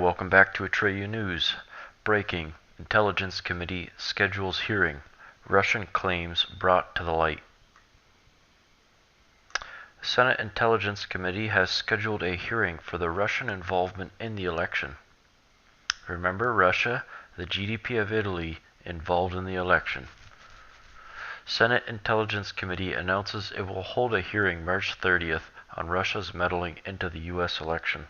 welcome back to Atreyu News. Breaking. Intelligence Committee schedules hearing. Russian claims brought to the light. The Senate Intelligence Committee has scheduled a hearing for the Russian involvement in the election. Remember Russia, the GDP of Italy, involved in the election. Senate Intelligence Committee announces it will hold a hearing March 30th on Russia's meddling into the U.S. election.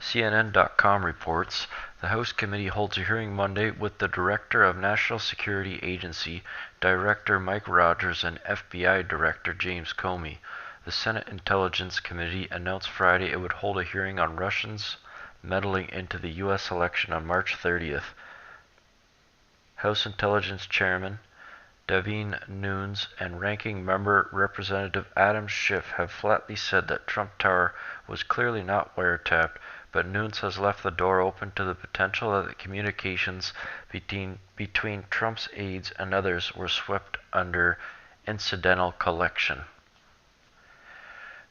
CNN.com reports the House Committee holds a hearing Monday with the Director of National Security Agency, Director Mike Rogers, and FBI Director James Comey. The Senate Intelligence Committee announced Friday it would hold a hearing on Russians meddling into the U.S. election on March 30th. House Intelligence Chairman Devin Nunes and Ranking Member Representative Adam Schiff have flatly said that Trump Tower was clearly not wiretapped, but Nunes has left the door open to the potential that the communications between Trump's aides and others were swept under incidental collection.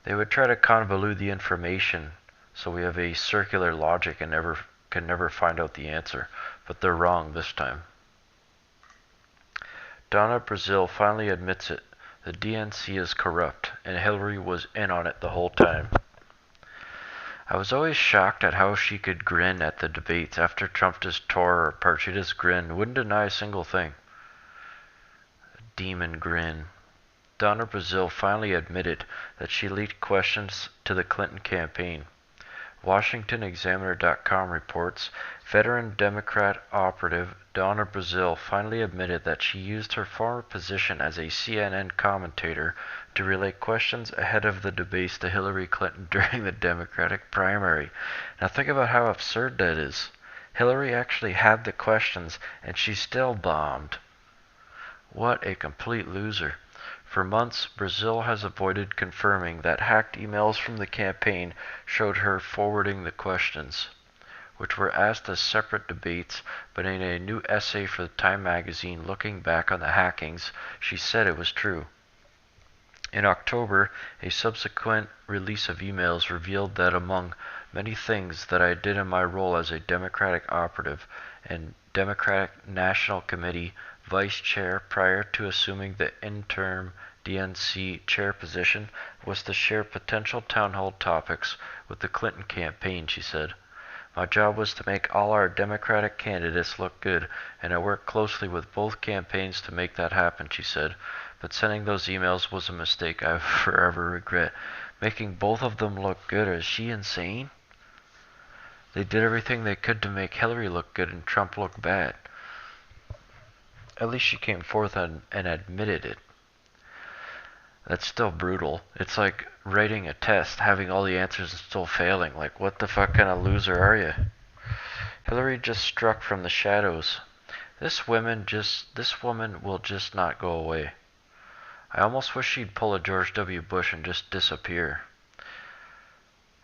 They would try to convolute the information so we have a circular logic and can never find out the answer, but they're wrong this time. Donna Brazile finally admits it. The DNC is corrupt, and Hillary was in on it the whole time. I was always shocked at how she could grin at the debates after Trump just tore her apart. She just grinned, wouldn't deny a single thing. A demon grin. Donna Brazile finally admitted that she leaked questions to the Clinton campaign. WashingtonExaminer.com reports veteran Democrat operative Donna Brazile finally admitted that she used her former position as a CNN commentator to relay questions ahead of the debates to Hillary Clinton during the Democratic primary. Now think about how absurd that is. Hillary actually had the questions and she still bombed. What a complete loser. For months, Brazile has avoided confirming that hacked emails from the campaign showed her forwarding the questions, which were asked as separate debates, but in a new essay for the Time magazine looking back on the hackings, she said it was true. In October, a subsequent release of emails revealed that among many things that I did in my role as a Democratic operative and Democratic National Committee Vice Chair prior to assuming the interim DNC chair position was to share potential town hall topics with the Clinton campaign, she said. My job was to make all our Democratic candidates look good, and I worked closely with both campaigns to make that happen, she said. But sending those emails was a mistake I forever regret. Making both of them look good, is she insane? They did everything they could to make Hillary look good and Trump look bad. At least she came forth and admitted it. That's still brutal. It's like writing a test, having all the answers and still failing. Like, what the fuck kind of loser are you? Hillary just struck from the shadows. This woman will just not go away. I almost wish she'd pull a George W. Bush and just disappear.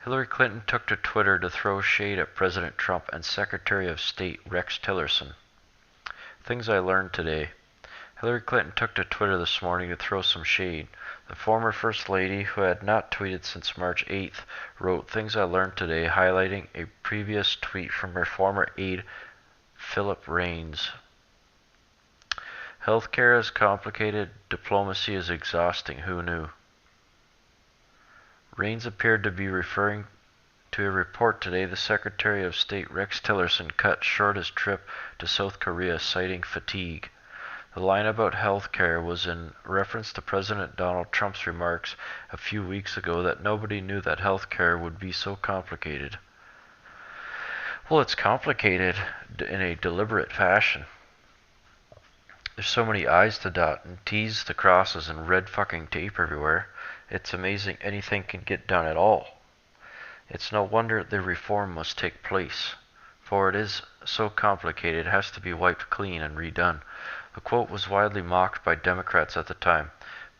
Hillary Clinton took to Twitter to throw shade at President Trump and Secretary of State Rex Tillerson. Things I learned today. Hillary Clinton took to Twitter this morning to throw some shade. The former First Lady, who had not tweeted since March 8th, wrote things I learned today, highlighting a previous tweet from her former aide, Philip Raines. Healthcare is complicated, diplomacy is exhausting, who knew? Raines appeared to be referring to a report today the Secretary of State Rex Tillerson cut short his trip to South Korea, citing fatigue. The line about health care was in reference to President Donald Trump's remarks a few weeks ago that nobody knew that health care would be so complicated. Well, it's complicated in a deliberate fashion. There's so many I's to dot and T's to crosses and red fucking tape everywhere. It's amazing anything can get done at all. It's no wonder the reform must take place, for it is so complicated it has to be wiped clean and redone. The quote was widely mocked by Democrats at the time.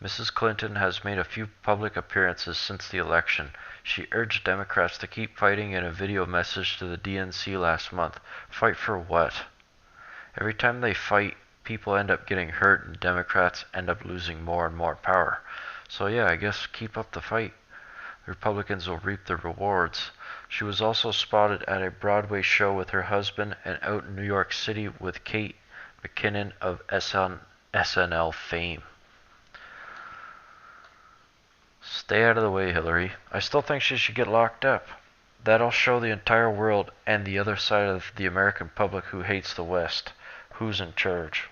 Mrs. Clinton has made a few public appearances since the election. She urged Democrats to keep fighting in a video message to the DNC last month. Fight for what? Every time they fight, people end up getting hurt and Democrats end up losing more and more power. So yeah, I guess keep up the fight. Republicans will reap the rewards. She was also spotted at a Broadway show with her husband and out in New York City with Kate McKinnon of SNL fame. Stay out of the way, Hillary. I still think she should get locked up. That'll show the entire world and the other side of the American public who hates the West who's in charge.